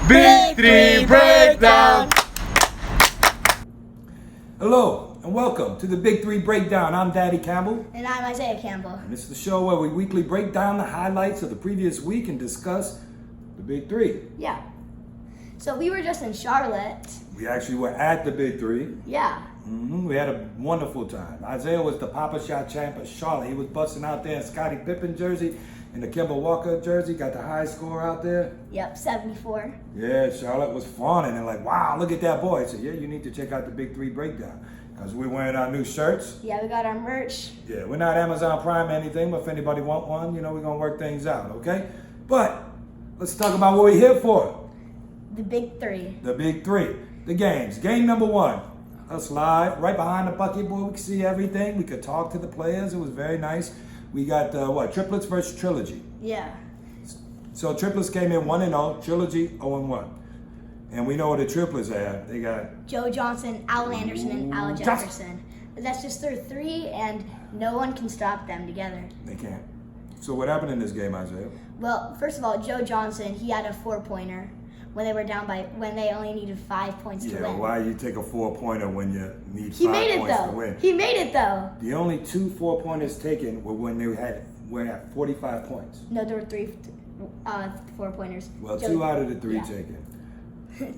Big 3 Breakdown. Hello and welcome to the Big 3 Breakdown. I'm Daddy Campbell. And I'm Isaiah Campbell. And this is the show where we weekly break down the highlights of the previous week and discuss the Big 3. Yeah. So we were just in Charlotte. We actually were at the Big 3. Yeah. We had a wonderful time. Isaiah was the Papa Shot champ of Charlotte. He was busting out there in Scottie Pippen jersey and the Kemba Walker jersey. Got the high score out there. Yep, 74. Yeah, Charlotte was fawning and like, wow, look at that boy. I said, yeah, you need to check out the Big 3 Breakdown because we're wearing our new shirts. Yeah, we got our merch. Yeah, we're not Amazon Prime or anything, but if anybody want one, we're going to work things out, okay? But let's talk about what we're here for. The Big 3. The Big 3. The games. Game number 1. Us live, right behind the bucket, boy. We could see everything. We could talk to the players. It was very nice. We got, triplets versus trilogy. Yeah. So triplets came in 1-0, trilogy 0-1. And we know what the triplets have. They got Joe Johnson, Al Anderson, and Al Jefferson. But that's just their 3, and no one can stop them together. They can't. So what happened in this game, Isaiah? Well, first of all, Joe Johnson, he had a 4-pointer when they were down when they only needed 5 points to win. Yeah, why you take a 4-pointer when you need He 5 made it points though. to win? He made it though. The only 2 4-pointers taken were when they were at 45 points. No, there were 3 4-pointers. Well, 2 out of the 3 yeah. taken.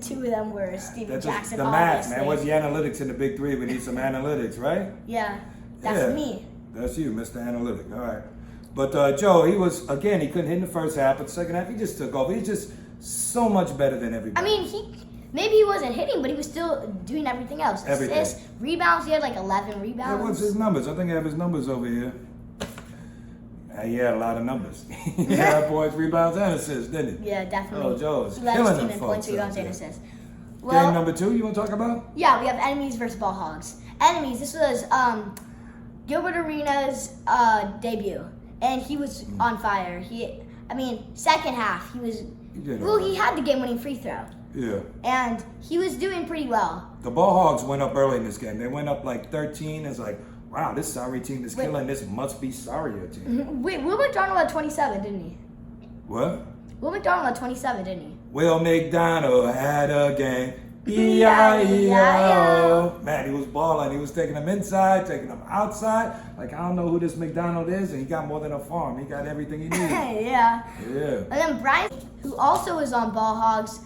2 of them were Steven That's Jackson. the math, obviously. man. What's the analytics in the Big 3? We need some analytics, right? Yeah, that's Yeah. me. That's you, Mr. Analytic. All right. But Joe, he couldn't hit in the first half, but the second half, he just took over. He's just so much better than everybody. I mean, maybe he wasn't hitting, but he was still doing everything else. Everything. Assists, rebounds, he had like 11 Yeah, rebounds. what's his numbers? I think I have his numbers over here. He had a lot of numbers. He had points, rebounds, and assists, didn't he? Yeah, definitely. Oh, Joe is He led killing his team them in folks points, rebounds, out and there. assists. Game Well, number 2, you want to talk about? yeah, we have enemies versus ball hogs. Enemies, this was Gilbert Arenas' debut, and he was on fire. Second half, he had the game-winning free throw. Yeah. And he was doing pretty well. The Ball Hogs went up early in this game. They went up like 13. It's like, wow, this sorry team is killing. This must be sorrier team. Wait, Will McDonald had 27, didn't he? What? Will McDonald had 27, didn't he? Will McDonald had a game. B-I-E-I-O. Man, he was balling. He was taking them inside, taking them outside. Like, I don't know who this McDonald is, and he got more than a farm. He got everything he needed. Yeah. Yeah. And then Brian, who also was on Ball Hogs,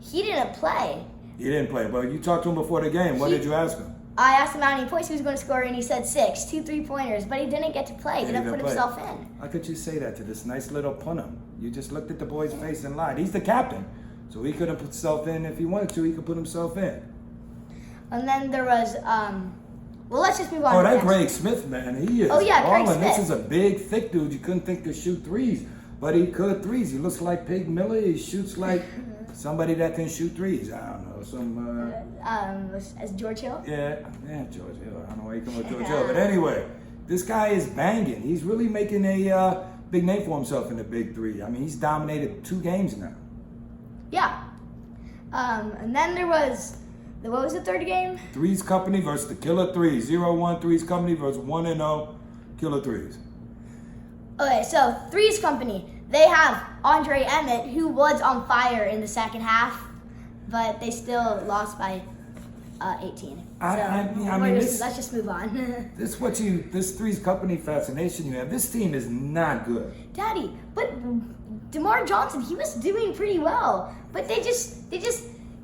he didn't play. He didn't play, but you talked to him before the game. What did you ask him? I asked him how many points he was going to score, and he said 6, 2 3-pointers, but he didn't get to play. He didn't put himself in. How could you say that to this nice little punter? You just looked at the boy's face and lied. He's the captain, so he could have put himself in if he wanted to. He could put himself in. And then there was, well, let's just move on. Oh, to that the Greg next. Smith, man, he is Craig balling. Smith. This is a big, thick dude. You couldn't think to shoot threes, but he could threes. He looks like Pig Miller. He shoots like somebody that can shoot threes. I don't know, As George Hill? Yeah, George Hill. I don't know why you come with George Hill, but anyway, this guy is banging. He's really making a big name for himself in the Big 3. I mean, he's dominated 2 games now. Yeah. And then there was, what was the third game? Threes Company versus the Killer Threes. 0-1 Threes Company versus 1-0 Killer Threes. Okay, so Threes Company, they have Andre Emmett, who was on fire in the second half, but they still lost by 18. Let's just move on. This Threes Company fascination you have. This team is not good. Daddy, but DeMar Johnson, he was doing pretty well, but they just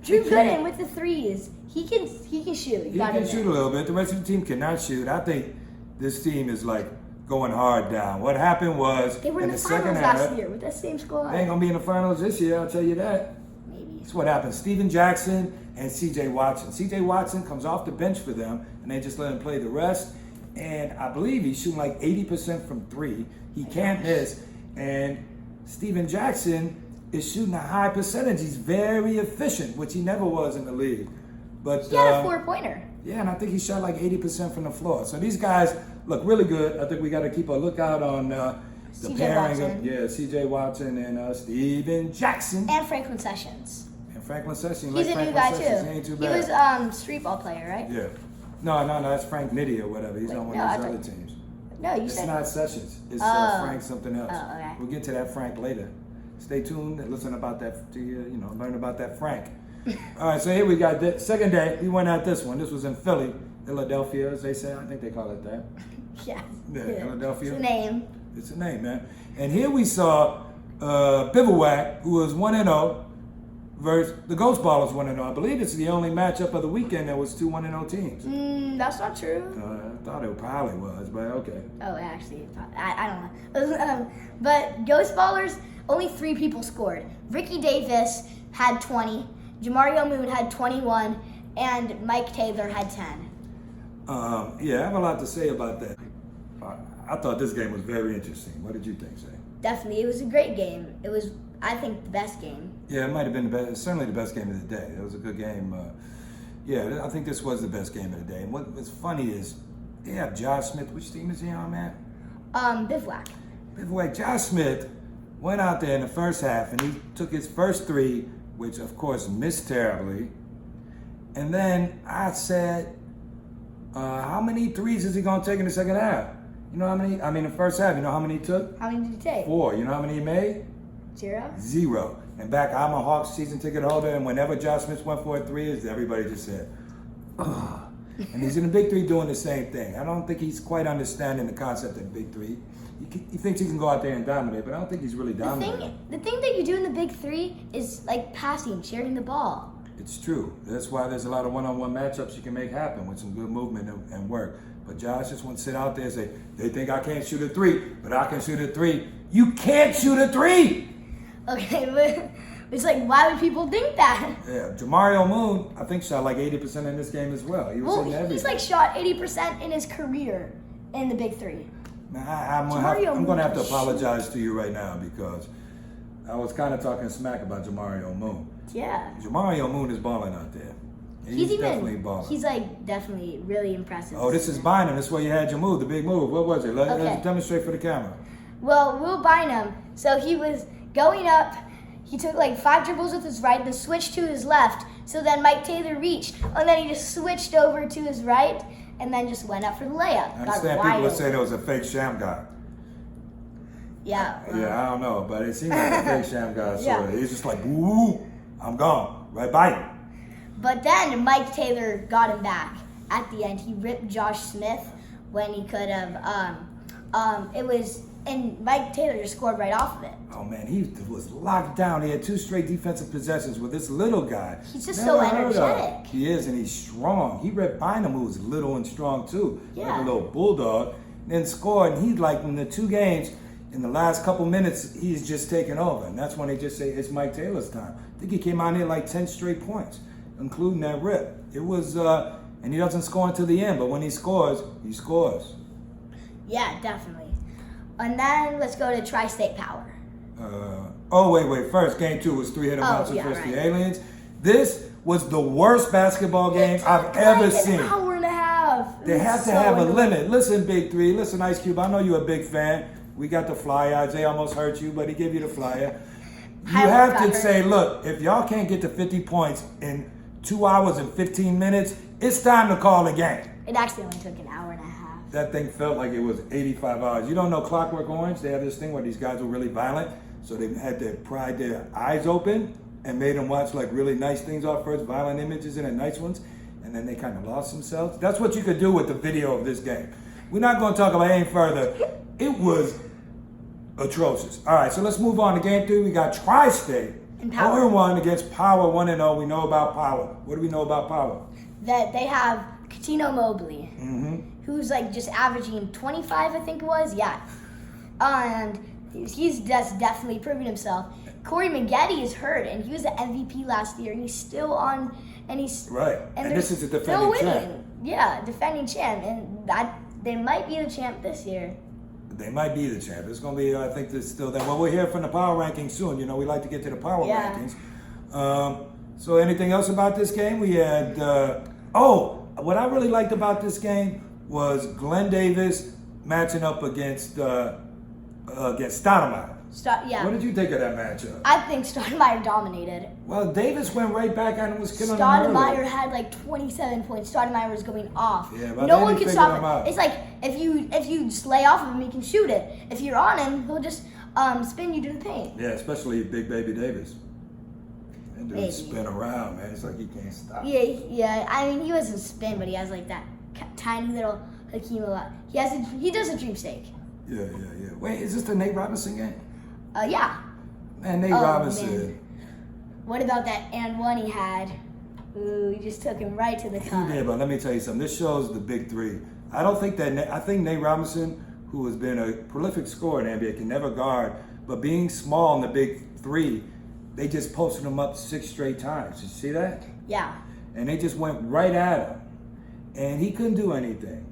drew good in with the threes. He can shoot. He can shoot a little bit. The rest of the team cannot shoot. I think this team is like going hard down. What happened was they were in the second finals half, last year with that same squad. They ain't gonna be in the finals this year. I'll tell you that. Maybe. That's what happened. Steven Jackson and C.J. Watson. C.J. Watson comes off the bench for them, and they just let him play the rest. And I believe he's shooting like 80% from 3. He can't miss. And Steven Jackson is shooting a high percentage. He's very efficient, which he never was in the league. But he had a 4-pointer. Yeah, and I think he shot like 80% from the floor. So these guys look really good. I think we got to keep a lookout on the pairing of C.J. Watson and Steven Jackson. And Franklin Sessions. Franklin Sessions. He's a new guy too. He ain't too He bad. was street ball player, right? Yeah. No, that's Frank Nitti or whatever. He's on one of those other teams. No, you It's said not Sessions. It's Frank something else. Oh, okay. We'll get to that Frank later. Stay tuned and listen about that to learn about that Frank. All right, so here we got the second day. We went at this one. This was in Philadelphia, as they say. I think they call it that. Yeah. Philadelphia. It's a name. It's a name, man. And here we saw Bivouac, who was 1-0, versus the Ghost Ballers 1-0. I believe it's the only matchup of the weekend that was two 1-0 teams. That's not true. I thought it probably was, but okay. Oh, actually, I don't know. But Ghost Ballers, only 3 people scored. Ricky Davis had 20, Jamario Moon had 21, and Mike Taylor had 10. Yeah, I have a lot to say about that. I thought this game was very interesting. What did you think, Shay? Definitely, it was a great game. It was, I think, the best game. Yeah, it might have been the best, certainly the best game of the day. It was a good game. Yeah, I think this was the best game of the day. And what's funny is they have Josh Smith. Which team is he on, man? Bivouac. Bivouac. Josh Smith went out there in the first half and he took his first 3, which of course missed terribly. And then I said, how many threes is he going to take in the second half? You know how many? I mean, the first half, you know how many he took? How many did he take? 4. You know how many he made? 0. 0. And back, I'm a Hawks season ticket holder, and whenever Josh Smith went for a 3, everybody just said, ugh. And he's in the Big 3 doing the same thing. I don't think he's quite understanding the concept of Big 3. He thinks he can go out there and dominate, but I don't think he's really dominating. The thing that you do in the Big 3 is like passing, sharing the ball. It's true. That's why there's a lot of one-on-one matchups you can make happen with some good movement and work. But Josh just wants to sit out there and say, they think I can't shoot a 3, but I can shoot a 3. You can't shoot a 3! Okay, but it's like, why would people think that? Yeah, Jamario Moon, I think shot like 80% in this game as well. He was hitting everything. He's like shot 80% in his career in the Big 3. Man, I'm going to have to apologize to you right now because I was kind of talking smack about Jamario Moon. Yeah. Jamario Moon is balling out there. He's definitely balling. He's like definitely really impressive. Oh, this is Bynum. This is where you had your move, the big move. What was it? Let's demonstrate for the camera. Well, Will Bynum, so he was going up. He took like 5 dribbles with his right, then switched to his left. So then Mike Taylor reached, and then he just switched over to his right, and then just went up for the layup. I understand people would say there was a fake sham guy. Yeah. Yeah, I don't know, but it seemed like a fake sham guy. So he's just like, woo, I'm gone, right by him. But then Mike Taylor got him back. At the end, he ripped Josh Smith when he could have. And Mike Taylor just scored right off of it. Oh man, he was locked down. He had 2 straight defensive possessions with this little guy. He's just so energetic. He is, and he's strong. He ripped Bynum, who was little and strong too, yeah, like a little bulldog. Then scored, and he's like in the 2 games. In the last couple minutes, he's just taken over, and that's when they just say it's Mike Taylor's time. I think he came out here like 10 straight points, including that rip. It was, and he doesn't score until the end, but when he scores, he scores. Yeah, definitely. And then let's go to Tri-State Power. Wait. First, game 2 was 3-hitter monsters versus the Aliens. This was the worst basketball game I've ever seen. An hour and a half. They have to have a limit. Listen, Big 3. Listen, Ice Cube. I know you're a big fan. We got the flyer. Isaiah almost hurt you, but he gave you the flyer. You have to say, look, if y'all can't get to 50 points in 2 hours and 15 minutes, it's time to call the game. It actually only took an hour and a half. That thing felt like it was 85 hours. You don't know Clockwork Orange? They have this thing where these guys were really violent, so they had to pry their eyes open and made them watch like really nice things off first, violent images and then nice ones, and then they kind of lost themselves. That's what you could do with the video of this game. We're not going to talk about it any further. It was atrocious. All right, so let's move on to game 3. We got Tri-State. 0-1 against Power 1-0. We know about Power. What do we know about Power? That they have Katino Mobley, who's like just averaging 25, I think it was. Yeah. And he's just definitely proven himself. Corey Maggette is hurt, and he was the MVP last year. He's still on, and he's right. And this is a defending champ. Yeah, defending champ, and that they might be the champ this year. They might be the champ. It's going to be, I think, there's still that. Well, we'll hear from the power rankings soon. You know, we like to get to the power rankings. So anything else about this game? We had, what I really liked about this game was Glenn Davis matching up against Stoudemire. What did you think of that matchup? I think Stoudemire dominated. Well, Davis went right back at him and was killing him. Stoudemire had like 27 points. Stoudemire was going off. Yeah, but no one could stop him. It's like if you just lay off of him, he can shoot it. If you're on him, he'll just spin you to the paint. Yeah, especially Big Baby Davis. That dude spin around, man. It's like he can't stop. Yeah. I mean, he doesn't spin, but he has like that tiny little Hakeem a lot. He does a dream stake. Yeah. Wait, is this the Nate Robinson game? Yeah. Man, Nate Robinson. Man. What about that and one he had? Ooh, he just took him right to the top. Yeah, but let me tell you something. This shows the big three. I think Nate Robinson, who has been a prolific scorer in the NBA, can never guard. But being small in the big three, they just posted him up 6 straight times. Did you see that? Yeah. And they just went right at him. And he couldn't do anything.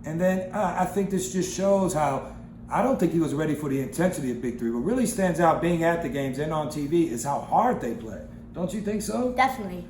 And then I think this just shows how, I don't think he was ready for the intensity of Big Three. What really stands out being at the games and on TV is how hard they play. Don't you think so? Definitely.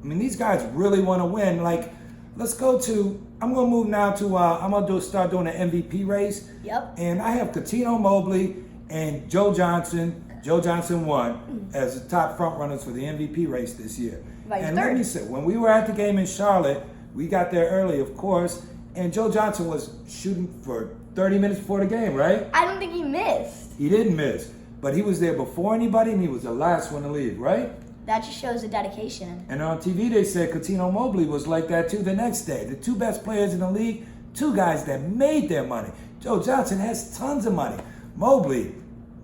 I mean, these guys really want to win. Like, let's go to, I'm going to move now to, I'm going to start doing an MVP race. Yep. And I have Cuttino Mobley and Joe Johnson. Joe Johnson won as the top front runners for the MVP race this year. Right, and third. let me say, when we were at the game in Charlotte, we got there early, of course, and Joe Johnson was shooting for 30 minutes before the game, right? I don't think he missed. He didn't miss, but he was there before anybody, and he was the last one to leave, right? That just shows the dedication. And on TV, they said Cuttino Mobley was like that too the next day. The 2 best players in the league, 2 guys that made their money. Joe Johnson has tons of money. Mobley,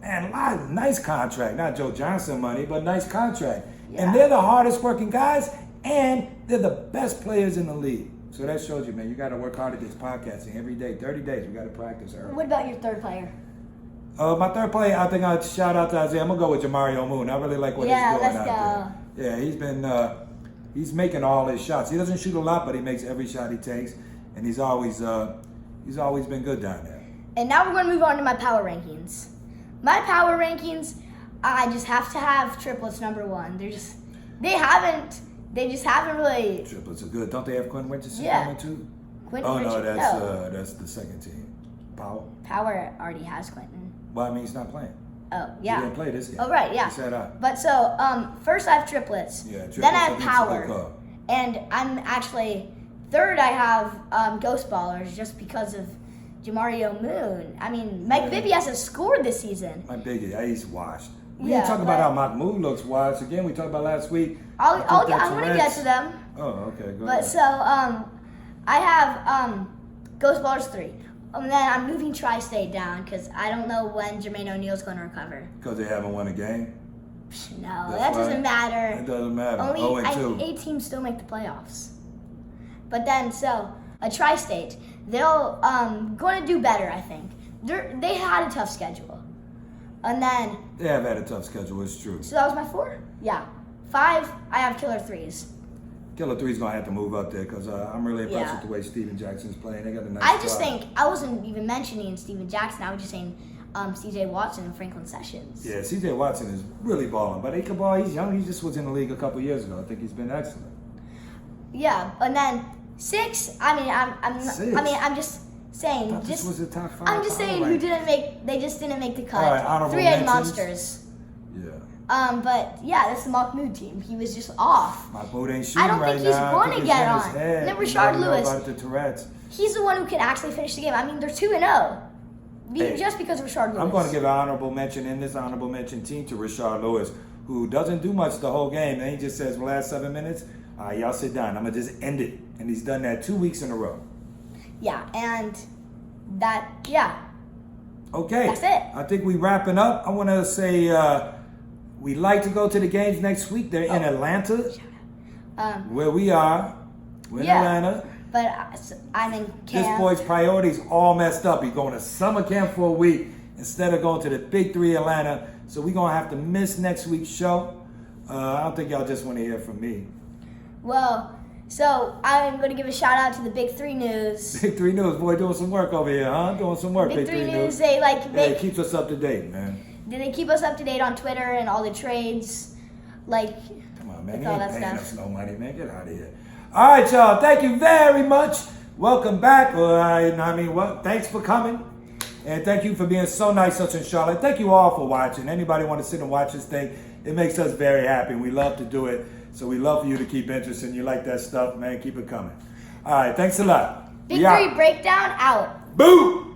man, nice contract. Not Joe Johnson money, but nice contract. Yeah. And they're the hardest working guys, and they're the best players in the league. So that shows you, man, you got to work hard at this podcasting every day. 30 days, we got to practice early. What about your third player? My third player, I think I'd shout out to Isaiah. I'm going to go with Jamario Moon. I really like what he's doing out there. Yeah, he's been, he's making all his shots. He doesn't shoot a lot, but he makes every shot he takes. And he's always been good down there. And now we're going to move on to my power rankings. My power rankings, I just have to have triplets number 1. They just haven't really. Triplets are good. Don't they have Quentin Richardson Yeah. too? Quentin Oh, no, Richardson. that's the second team. Powell? Power already has Quentin. Well, I mean, he's not playing. Oh, yeah. He didn't play this game. Oh, right, yeah. He sat out. But so, first I have triplets. Yeah, triplets. Then I have think it's a good power. call. And I'm actually, third I have Ghost Ballers just because of Jamario Moon. I mean, Mike Bibby hasn't scored this season. My biggie, he's washed. We Yeah, didn't talk about how Mahmoud looks washed. Again, we talked about last week. I'm going to get to them. Oh, okay, go But ahead. so, I have Ghost Ballers 3. And then I'm moving Tri-State down because I don't know when Jermaine O'Neal's going to recover. Because they haven't won a game? No, That's that doesn't right. matter. It doesn't matter. Only 0-2. 8 teams still make the playoffs. But then, so a Tri-State, they'll going to do better, I think. They had a tough schedule, and then They have had a tough schedule. It's true. so that was my 4. Yeah, 5. I have Killer 3s. Killer 3's gonna have to move up there because I'm really impressed Yeah. with the way Steven Jackson's playing. They got a nice. I just squad. think I wasn't even mentioning Steven Jackson. I was just saying C.J. Watson and Franklin Sessions. Yeah, C.J. Watson is really balling, but he can ball. He's young. He just was in the league a couple years ago. I think he's been excellent. Yeah, and then 6. I mean, I'm just saying. I thought this was the top 5. I'm just saying power who rank. didn't make. They just didn't make the cut. All right, honorable 3-head mentions. monsters. Yeah. But yeah, that's the Mahmoud team. He was just off. My boat ain't shooting I don't right think he's now. going I to think get it's in his on. head. Then You Rashard already know Lewis. about the Tourette's. He's the one who can actually finish the game. I mean, they're 2-0. Just because of Rashard Lewis. I'm going to give an honorable mention in this honorable mention team to Rashard Lewis, who doesn't do much the whole game. And he just says, last 7 minutes, all right, y'all sit down. I'm going to just end it. And he's done that 2 weeks in a row. Yeah, and that, yeah. Okay. That's it. I think we wrapping up. I want to say we'd like to go to the games next week. They're in Atlanta, where we are. We're in Atlanta. But I'm in camp. This boy's priorities all messed up. He's going to summer camp for a week instead of going to the Big 3 Atlanta. So we're going to have to miss next week's show. I don't think y'all just want to hear from me. Well, so I'm going to give a shout out to the Big 3 News. Big 3 News, boy, doing some work over here, huh? Doing some work, Big 3 News, they it keeps us up to date, man. They keep us up to date on Twitter and all the trades. Come on, man. You all ain't that paying stuff. us no money, man. Get out of here. All right, y'all. Thank you very much. Welcome back. Thanks for coming. And thank you for being so nice to us in Charlotte. Thank you all for watching. Anybody want to sit and watch this thing, it makes us very happy. We love to do it. So we love for you to keep interest and you like that stuff, man. Keep it coming. All right. Thanks a lot. Big 3 Breakdown out. Boo!